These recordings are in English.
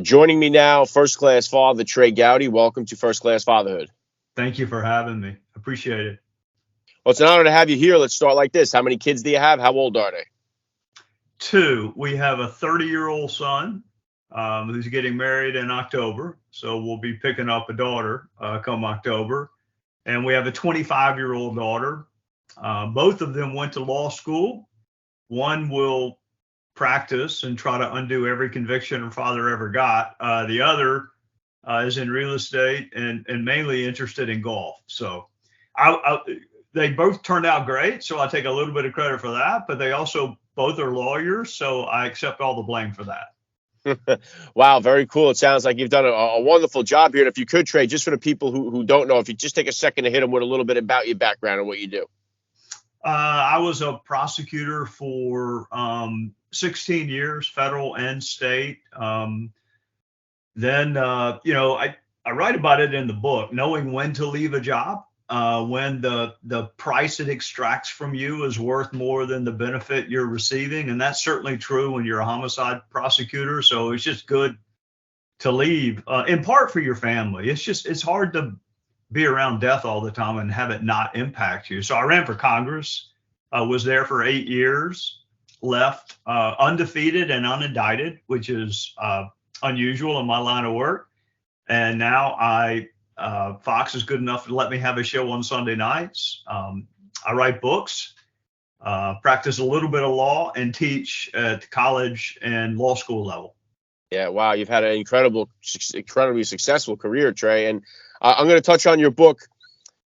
Joining me now, first class father Trey Gowdy. Welcome to First Class Fatherhood. Thank you for having me. Appreciate it. Well, it's an honor to have you here. Let's start like this. How many kids do you have? How old are they? Two, we have a 30-year-old son who's getting married in October. So we'll be picking up a daughter come October. And we have a 25-year-old daughter. Both of them went to law school. One will practice and try to undo every conviction her father ever got. The other is in real estate and mainly interested in golf. So they both turned out great. So I take a little bit of credit for that, but they also both are lawyers. So I accept all the blame for that. Wow, very cool. It sounds like you've done a wonderful job here. And if you could, Trey, just for the people who don't know, if you just take a second to hit them with a little bit about your background and what you do. I was a prosecutor for 16 years, federal and state. Then I write about it in the book, knowing when to leave a job, when the price it extracts from you is worth more than the benefit you're receiving. And that's certainly true when you're a homicide prosecutor. So it's just good to leave, in part for your family. It's hard to be around death all the time and have it not impact you. So I ran for Congress, was there for 8 years, left undefeated and unindicted, which is unusual in my line of work. And now Fox is good enough to let me have a show on Sunday nights. I write books, practice a little bit of law, and teach at the college and law school level. Yeah, wow, you've had an incredibly successful career, Trey. And I'm going to touch on your book,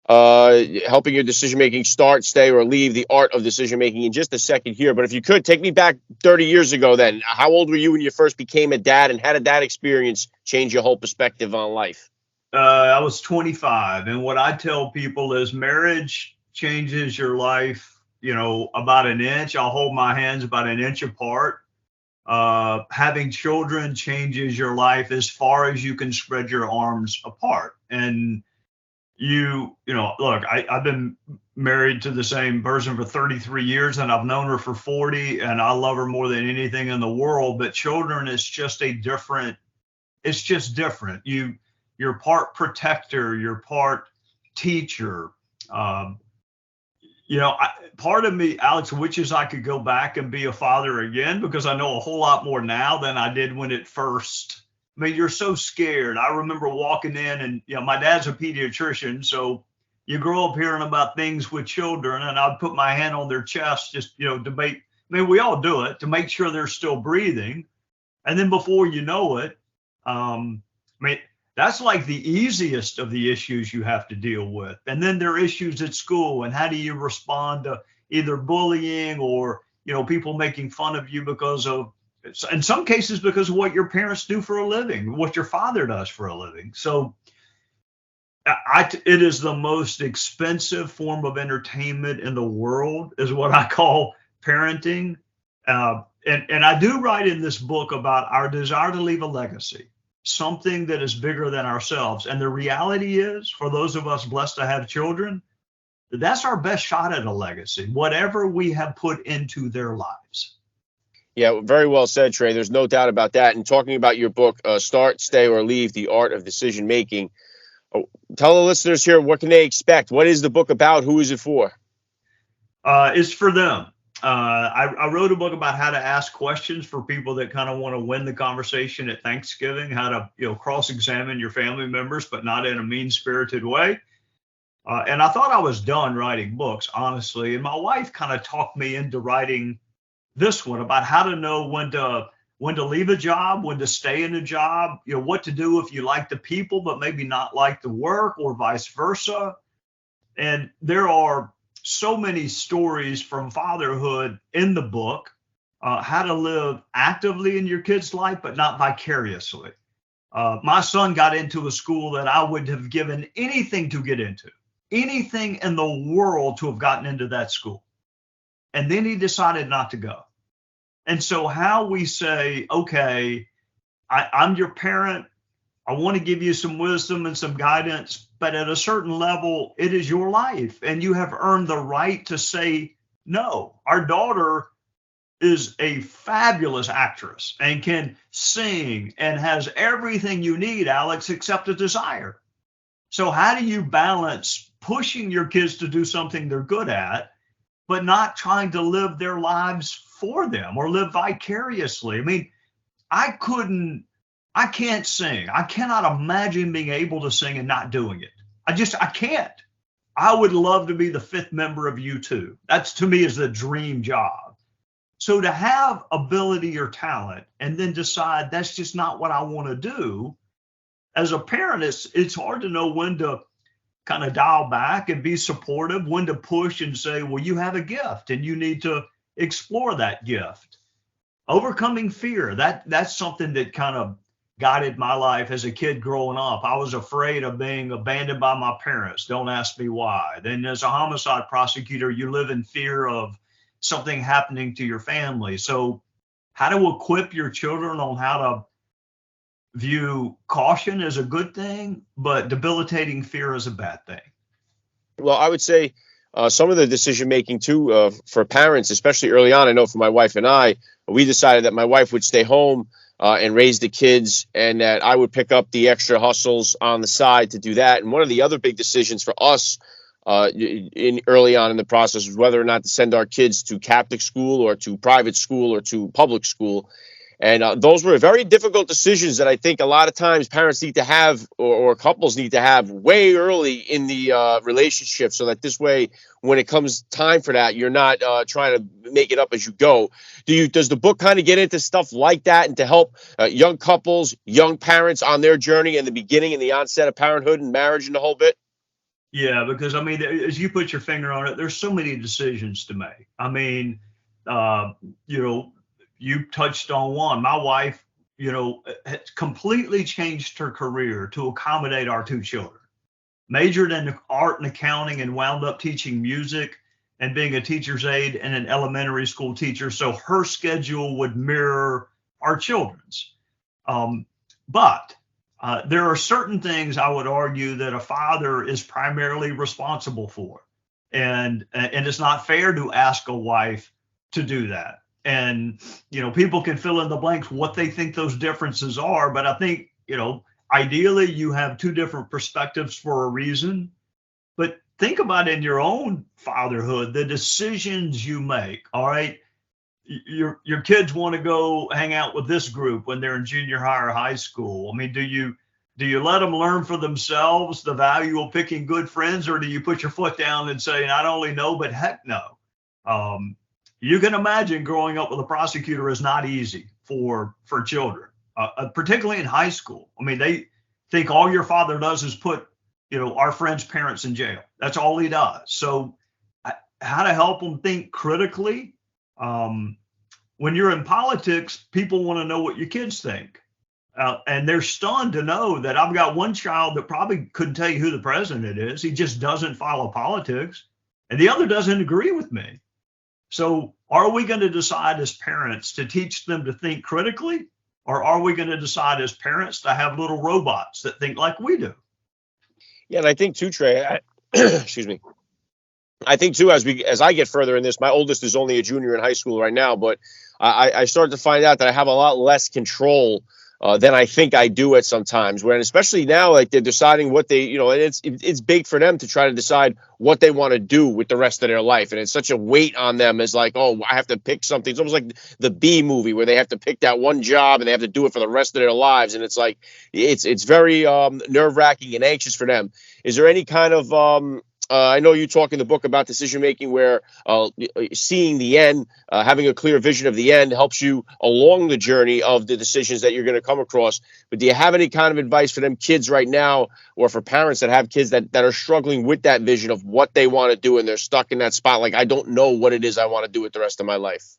Helping Your Decision-Making Start, Stay, or Leave, The Art of Decision-Making, in just a second here. But if you could, take me back 30 years ago then. How old were you when you first became a dad, and how did that experience change your whole perspective on life? I was 25. And what I tell people is marriage changes your life, about an inch. I'll hold my hands about an inch apart. Having children changes your life as far as you can spread your arms apart. And look, I've been married to the same person for 33 years and I've known her for 40 and I love her more than anything in the world. But children is just different. You're part protector, you're part teacher. Part of me, Alex, wishes I could go back and be a father again, because I know a whole lot more now than I did when it first. I mean, you're so scared. I remember walking in and, my dad's a pediatrician. So you grow up hearing about things with children, and I'd put my hand on their chest, just, to make, we all do it, to make sure they're still breathing. And then before you know it, that's like the easiest of the issues you have to deal with. And then there are issues at school, and how do you respond to either bullying or, people making fun of you because of, in some cases, because of what your parents do for a living, what your father does for a living. So it is the most expensive form of entertainment in the world, is what I call parenting. And I do write in this book about our desire to leave a legacy, something that is bigger than ourselves. And the reality is, for those of us blessed to have children, that's our best shot at a legacy, whatever we have put into their lives. Yeah, very well said, Trey. There's no doubt about that. And talking about your book, Start, Stay, or Leave, The Art of Decision-Making, tell the listeners here, what can they expect? What is the book about? Who is it for? It's for them. I wrote a book about how to ask questions for people that kind of want to win the conversation at Thanksgiving, how to, cross-examine your family members, but not in a mean-spirited way. And I thought I was done writing books, honestly. And my wife kind of talked me into writing this one about how to know when to leave a job, when to stay in a job, what to do if you like the people, but maybe not like the work, or vice versa. And there are so many stories from fatherhood in the book, how to live actively in your kid's life, but not vicariously. My son got into a school that I would have given anything to get into, anything in the world to have gotten into that school. And then he decided not to go. And so how we say, okay, I'm your parent, I want to give you some wisdom and some guidance, but at a certain level, it is your life and you have earned the right to say no. Our daughter is a fabulous actress and can sing and has everything you need, Alex, except a desire. So how do you balance pushing your kids to do something they're good at, but not trying to live their lives for them or live vicariously? I mean, I can't sing. I cannot imagine being able to sing and not doing it. I can't. I would love to be the fifth member of U2. That's, to me, is the dream job. So to have ability or talent and then decide that's just not what I want to do, as a parent, it's hard to know when to kind of dial back and be supportive, when to push and say, well, you have a gift and you need to explore that gift. Overcoming fear, that's something that kind of guided my life as a kid growing up. I was afraid of being abandoned by my parents. Don't ask me why. Then as a homicide prosecutor, you live in fear of something happening to your family. So how to equip your children on how to view caution as a good thing, but debilitating fear as a bad thing? Well, I would say some of the decision making too for parents, especially early on. I know for my wife and I, we decided that my wife would stay home and raise the kids, and that I would pick up the extra hustles on the side to do that. And one of the other big decisions for us in early on in the process was whether or not to send our kids to Catholic school or to private school or to public school. And those were very difficult decisions that I think a lot of times parents need to have or couples need to have way early in the relationship, so that this way, when it comes time for that, you're not trying to make it up as you go. Does the book kind of get into stuff like that and to help young couples, young parents on their journey in the beginning and the onset of parenthood and marriage and the whole bit? Yeah, because I mean, as you put your finger on it, there's so many decisions to make. I mean, you touched on one. My wife, has completely changed her career to accommodate our two children. Majored in art and accounting and wound up teaching music and being a teacher's aide and an elementary school teacher. So her schedule would mirror our children's. But there are certain things I would argue that a father is primarily responsible for. And it's not fair to ask a wife to do that. And, people can fill in the blanks what they think those differences are. But I think, ideally you have two different perspectives for a reason. But think about in your own fatherhood, the decisions you make. All right. Your kids want to go hang out with this group when they're in junior high or high school. I mean, do you let them learn for themselves the value of picking good friends, or do you put your foot down and say, not only no, but heck no? You can imagine growing up with a prosecutor is not easy for children, particularly in high school. I mean, they think all your father does is put, our friends' parents in jail. That's all he does. So how to help them think critically? When you're in politics, people want to know what your kids think. And they're stunned to know that I've got one child that probably couldn't tell you who the president is. He just doesn't follow politics. And the other doesn't agree with me. So are we going to decide as parents to teach them to think critically, or are we going to decide as parents to have little robots that think like we do? Yeah, and I think too, Trey, excuse me. I think too, as I get further in this, my oldest is only a junior in high school right now, but I started to find out that I have a lot less control than I think I do at sometimes. When especially now, like they're deciding what they, and it's big for them to try to decide what they want to do with the rest of their life, and it's such a weight on them as like, oh, I have to pick something. It's almost like the B movie where they have to pick that one job and they have to do it for the rest of their lives, and it's like it's very nerve-wracking and anxious for them. Is there any kind of I know you talk in the book about decision making where seeing the end, having a clear vision of the end helps you along the journey of the decisions that you're going to come across. But do you have any kind of advice for them kids right now, or for parents that have kids that are struggling with that vision of what they want to do and they're stuck in that spot? Like, I don't know what it is I want to do with the rest of my life.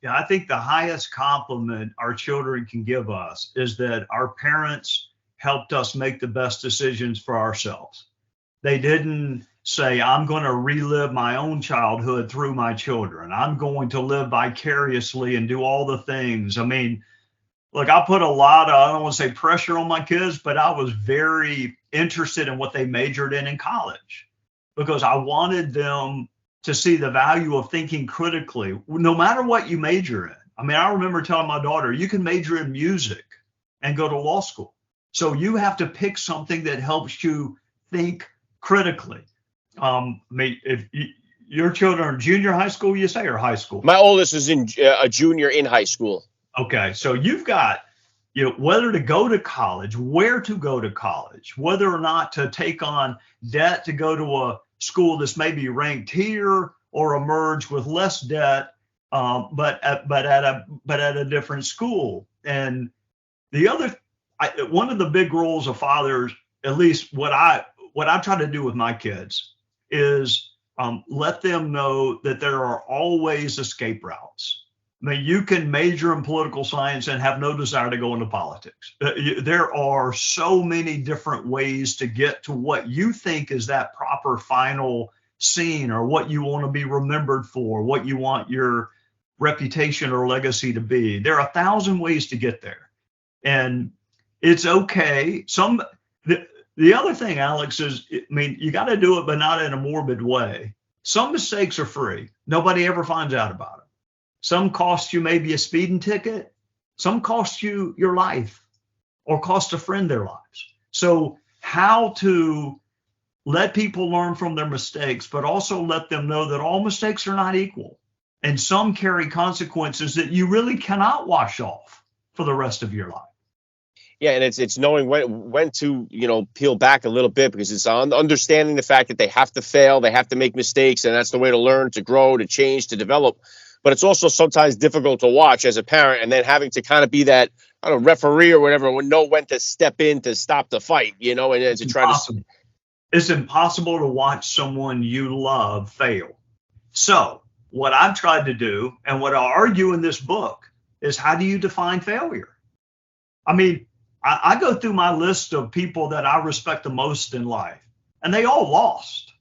Yeah, I think the highest compliment our children can give us is that our parents helped us make the best decisions for ourselves. They didn't say, I'm going to relive my own childhood through my children. I'm going to live vicariously and do all the things. I mean, look, I put a lot of, I don't want to say pressure on my kids, but I was very interested in what they majored in college, because I wanted them to see the value of thinking critically, no matter what you major in. I mean, I remember telling my daughter, you can major in music and go to law school. So you have to pick something that helps you think critically. If your children are junior high school, you say, or high school? My oldest is in a junior in high school. Okay, so you've got, whether to go to college, where to go to college, whether or not to take on debt to go to a school that's maybe ranked here or emerge with less debt, but at a different school. And one of the big roles of fathers, at least what I try to do with my kids, is let them know that there are always escape routes. I mean, you can major in political science and have no desire to go into politics. There are so many different ways to get to what you think is that proper final scene, or what you want to be remembered for, what you want your reputation or legacy to be. There are 1,000 ways to get there. And it's okay. The other thing, Alex, is, you got to do it, but not in a morbid way. Some mistakes are free. Nobody ever finds out about them. Some cost you maybe a speeding ticket. Some cost you your life, or cost a friend their lives. So how to let people learn from their mistakes, but also let them know that all mistakes are not equal. And some carry consequences that you really cannot wash off for the rest of your life. Yeah, and it's knowing when to peel back a little bit, because it's understanding the fact that they have to fail, they have to make mistakes, and that's the way to learn, to grow, to change, to develop. But it's also sometimes difficult to watch as a parent, and then having to kind of be that referee or whatever, know when to step in to stop the fight, and to try to. It's impossible to watch someone you love fail. So what I've tried to do, and what I argue in this book, is how do you define failure? I mean, I go through my list of people that I respect the most in life, and they all lost.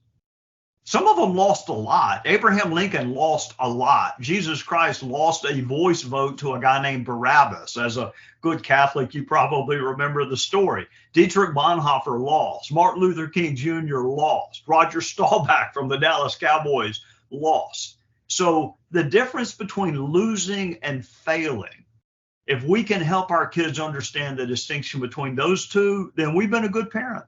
Some of them lost a lot. Abraham Lincoln lost a lot. Jesus Christ lost a voice vote to a guy named Barabbas. As a good Catholic, you probably remember the story. Dietrich Bonhoeffer lost. Martin Luther King Jr. lost. Roger Staubach from the Dallas Cowboys lost. So the difference between losing and failing, if we can help our kids understand the distinction between those two, then we've been a good parent.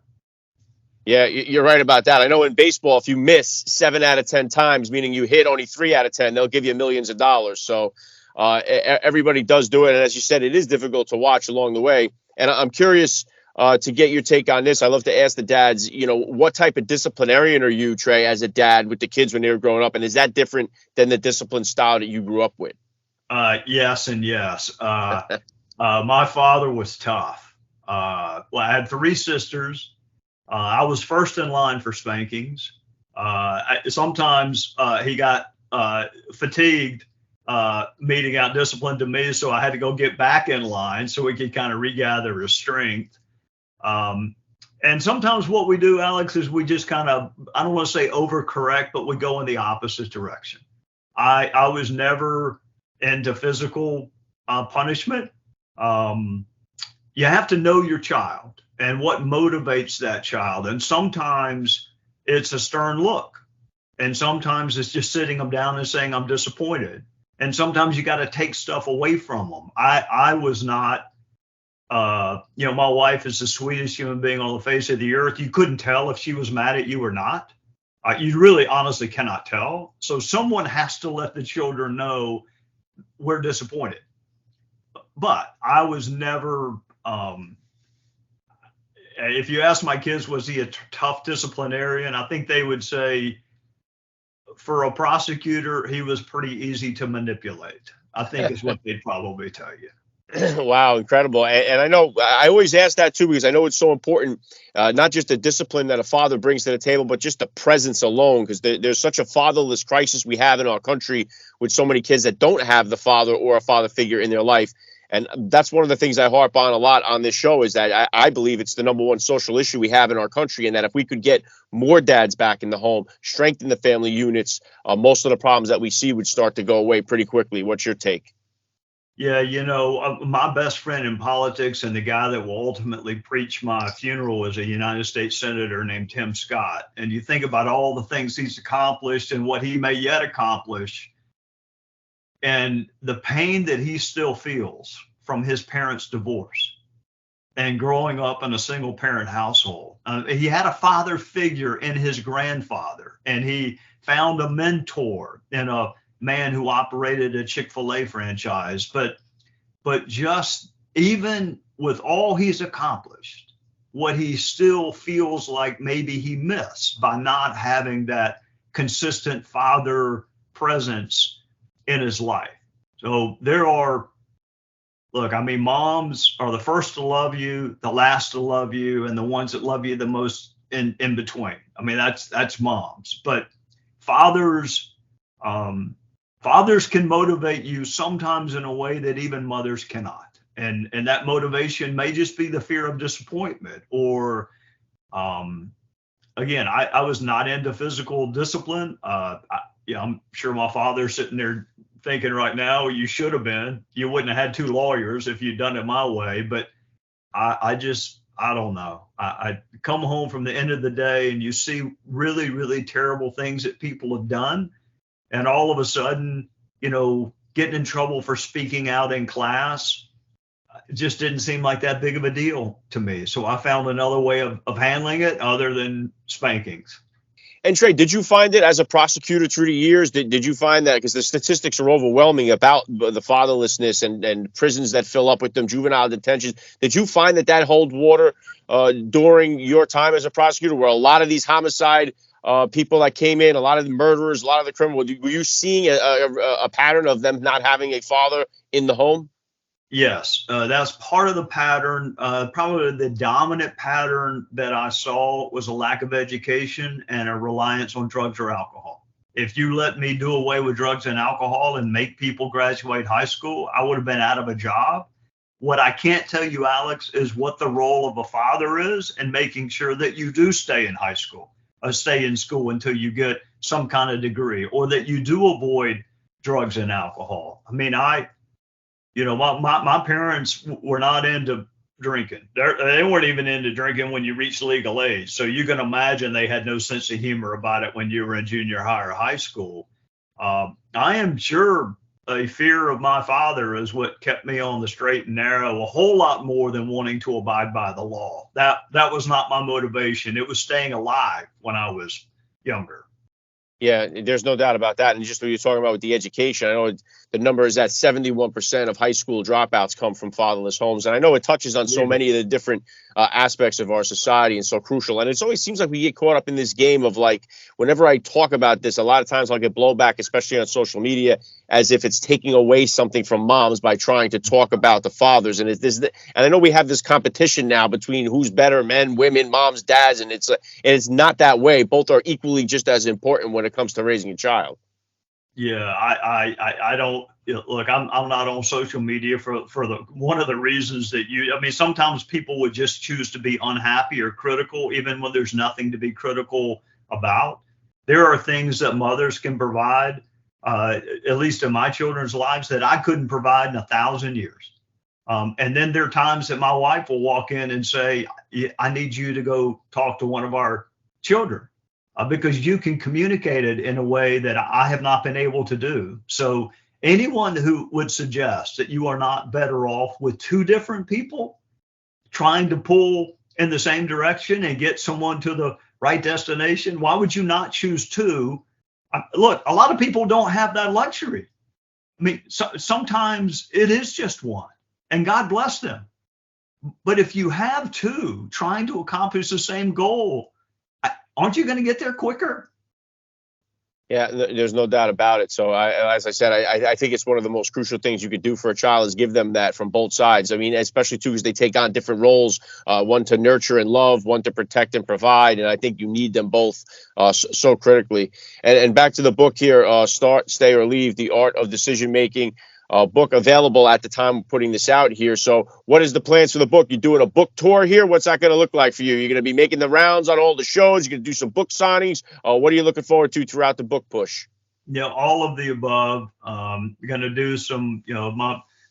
Yeah, you're right about that. I know in baseball, if you miss 7 out of 10 times, meaning you hit only 3 out of 10, they'll give you millions of dollars. So everybody does do it. And as you said, it is difficult to watch along the way. And I'm curious to get your take on this. I love to ask the dads, what type of disciplinarian are you, Trey, as a dad with the kids when they were growing up? And is that different than the discipline style that you grew up with? Yes and yes. My father was tough. I had 3 sisters. I was first in line for spankings. Sometimes he got fatigued meting out discipline to me, so I had to go get back in line so he could kind of regather his strength. And sometimes what we do, Alex, is we just kind of, I don't want to say overcorrect, but we go in the opposite direction. I was never into physical punishment. You have to know your child and what motivates that child. And sometimes it's a stern look. And sometimes it's just sitting them down and saying, I'm disappointed. And sometimes you got to take stuff away from them. I was not, my wife is the sweetest human being on the face of the earth. You couldn't tell if she was mad at you or not. You really honestly cannot tell. So someone has to let the children know we're disappointed. But I was never, if you ask my kids, was he a tough disciplinarian? I think they would say, for a prosecutor, he was pretty easy to manipulate, I think is what they'd probably tell you. Wow, incredible. And I know I always ask that too, because I know it's so important, not just the discipline that a father brings to the table, but just the presence alone, because there's such a fatherless crisis we have in our country with so many kids that don't have the father or a father figure in their life. And that's one of the things I harp on a lot on this show, is that I believe it's the number one social issue we have in our country, and that if we could get more dads back in the home, strengthen the family units, most of the problems that we see would start to go away pretty quickly. What's your take? Yeah, my best friend in politics and the guy that will ultimately preach my funeral is a United States Senator named Tim Scott. And you think about all the things he's accomplished and what he may yet accomplish, and the pain that he still feels from his parents' divorce and growing up in a single parent household. He had a father figure in his grandfather, and he found a mentor in a man who operated a Chick-fil-A franchise. But just even with all he's accomplished, what he still feels like maybe he missed by not having that consistent father presence in his life. So moms are the first to love you, the last to love you, and the ones that love you the most in between. I mean, that's moms. But fathers can motivate you sometimes in a way that even mothers cannot. And that motivation may just be the fear of disappointment, or again, I was not into physical discipline. I'm sure my father's sitting there thinking right now, you should have been. You wouldn't have had two lawyers if you'd done it my way. But I don't know. I come home from the end of the day and you see really, really terrible things that people have done. And all of a sudden, getting in trouble for speaking out in class just didn't seem like that big of a deal to me. So I found another way of handling it other than spankings. And Trey, did you find it as a prosecutor through the years? Did you find that, because the statistics are overwhelming about the fatherlessness and prisons that fill up with them, juvenile detentions? Did you find that hold water during your time as a prosecutor, where a lot of these homicide people that came in, a lot of the murderers, a lot of the criminals, were you seeing a pattern of them not having a father in the home? Yes, that's part of the pattern. Probably the dominant pattern that I saw was a lack of education and a reliance on drugs or alcohol. If you let me do away with drugs and alcohol and make people graduate high school, I would have been out of a job. What I can't tell you, Alex, is what the role of a father is in making sure that you do stay in high school, stay in school until you get some kind of degree, or that you do avoid drugs and alcohol. I mean, my parents were not into drinking. They weren't even into drinking when you reached legal age. So you can imagine they had no sense of humor about it when you were in junior high or high school. I am sure a fear of my father is what kept me on the straight and narrow a whole lot more than wanting to abide by the law. That was not my motivation. It was staying alive when I was younger. Yeah, there's no doubt about that. And just what you're talking about with the education, I know the number is that 71% of high school dropouts come from fatherless homes. And I know it touches on so many of the different aspects of our society and so crucial. And it always seems like we get caught up in this game of, like, whenever I talk about this, a lot of times I'll get blowback, especially on social media, as if it's taking away something from moms by trying to talk about the fathers. And and I know we have this competition now between who's better, men, women, moms, dads, and it's not that way. Both are equally just as important when it comes to raising a child. Yeah, I don't look. I'm not on social media for one of the reasons that sometimes people would just choose to be unhappy or critical, even when there's nothing to be critical about. There are things that mothers can provide, at least in my children's lives, that I couldn't provide in 1,000 years. And then there are times that my wife will walk in and say, I need you to go talk to one of our children. Because you can communicate it in a way that I have not been able to do. So anyone who would suggest that you are not better off with two different people trying to pull in the same direction and get someone to the right destination, why would you not choose two? Look, a lot of people don't have that luxury. I mean, sometimes it is just one, and God bless them. But if you have two trying to accomplish the same goal, aren't you going to get there quicker? Yeah, there's no doubt about it. So, as I said, I think it's one of the most crucial things you could do for a child is give them that from both sides. I mean, especially too, because they take on different roles, one to nurture and love, one to protect and provide. And I think you need them both so critically. And back to the book here, Start, Stay, or Leave, The Art of Decision Making. Book available at the time of putting this out here. So what is the plans for the book? You're doing a book tour here? What's that going to look like for you? You're going to be making the rounds on all the shows? You're going to do some book signings? What are you looking forward to throughout the book push? All of the above. Going to do some,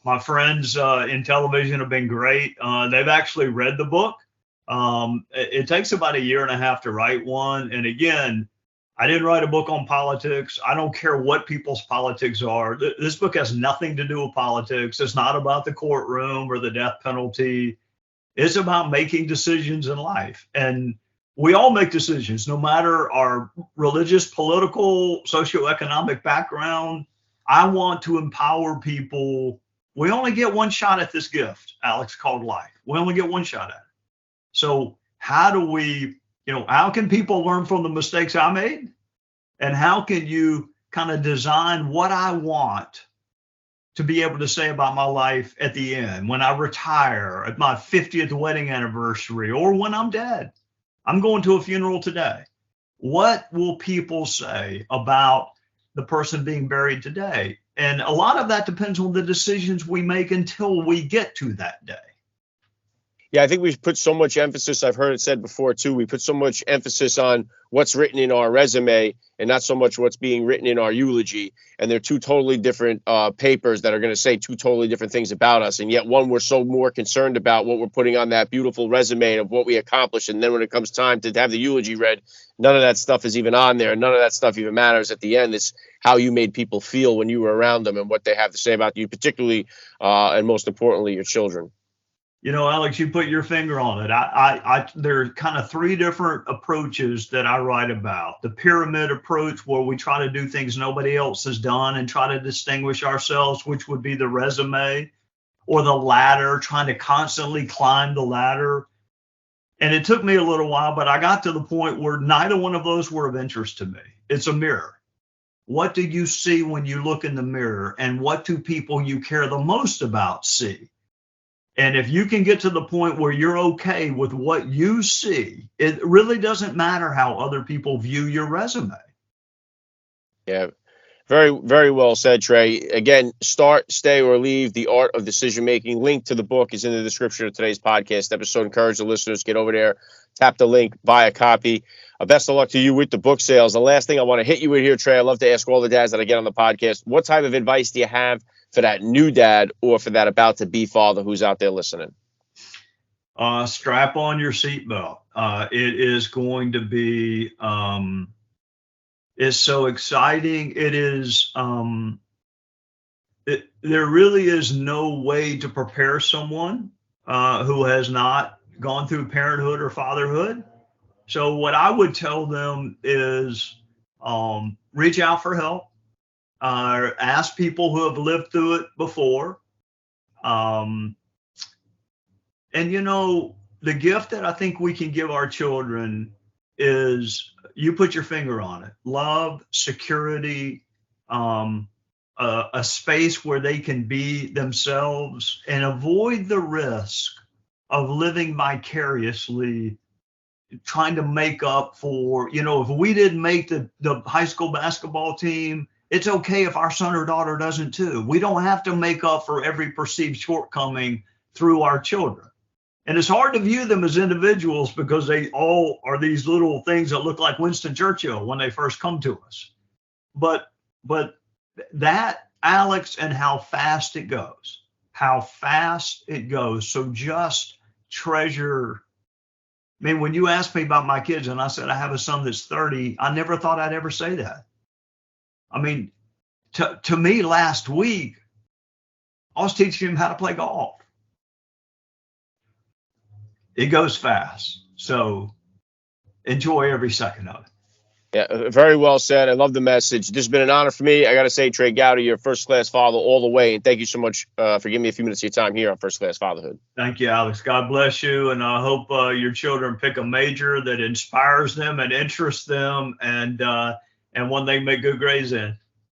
My friends in television have been great. They've actually read the book. It takes about 1.5 years to write one. And again, I didn't write a book on politics. I don't care what people's politics are. This book has nothing to do with politics. It's not about the courtroom or the death penalty. It's about making decisions in life. And we all make decisions, no matter our religious, political, socioeconomic background. I want to empower people. We only get one shot at this gift, Alex, called life. We only get one shot at it. So how do we, how can people learn from the mistakes I made? And how can you kind of design what I want to be able to say about my life at the end, when I retire, at my 50th wedding anniversary, or when I'm dead? I'm going to a funeral today. What will people say about the person being buried today? And a lot of that depends on the decisions we make until we get to that day. Yeah, I think we put so much emphasis, I've heard it said before too, we put so much emphasis on what's written in our resume and not so much what's being written in our eulogy. And they're two totally different papers that are going to say two totally different things about us. And yet one, we're so more concerned about what we're putting on that beautiful resume of what we accomplished. And then when it comes time to have the eulogy read, none of that stuff is even on there. None of that stuff even matters at the end. It's how you made people feel when you were around them and what they have to say about you, particularly and most importantly, your children. Alex, you put your finger on it. There are kind of 3 different approaches that I write about. The pyramid approach, where we try to do things nobody else has done and try to distinguish ourselves, which would be the resume, or the ladder, trying to constantly climb the ladder. And it took me a little while, but I got to the point where neither one of those were of interest to me. It's a mirror. What do you see when you look in the mirror? And what do people you care the most about see? And if you can get to the point where you're okay with what you see, it really doesn't matter how other people view your resume. Yeah, very, very well said, Trey. Again, Start, Stay, or Leave, The Art of Decision Making. Link to the book is in the description of today's podcast episode. Encourage the listeners, get over there, tap the link, buy a copy. Best of luck to you with the book sales. The last thing I want to hit you with here, Trey, I love to ask all the dads that I get on the podcast, what type of advice do you have for that new dad or for that about to be father who's out there listening? Strap on your seatbelt. It is going to be, it's so exciting. It is, there really is no way to prepare someone who has not gone through parenthood or fatherhood. So what I would tell them is reach out for help. Ask people who have lived through it before. And, the gift that I think we can give our children is, you put your finger on it, love, security, a space where they can be themselves and avoid the risk of living vicariously, trying to make up for, if we didn't make the high school basketball team, it's okay if our son or daughter doesn't too. We don't have to make up for every perceived shortcoming through our children. And it's hard to view them as individuals because they all are these little things that look like Winston Churchill when they first come to us. But that, Alex, and how fast it goes. So just treasure. I mean, when you asked me about my kids and I said I have a son that's 30, I never thought I'd ever say that. I mean, to me last week, I was teaching him how to play golf. It goes fast. So enjoy every second of it. Yeah, very well said. I love the message. This has been an honor for me. I got to say, Trey Gowdy, you're a first-class father all the way. And thank you so much for giving me a few minutes of your time here on First Class Fatherhood. Thank you, Alex. God bless you. And I hope your children pick a major that inspires them and interests them and one they make good grades in.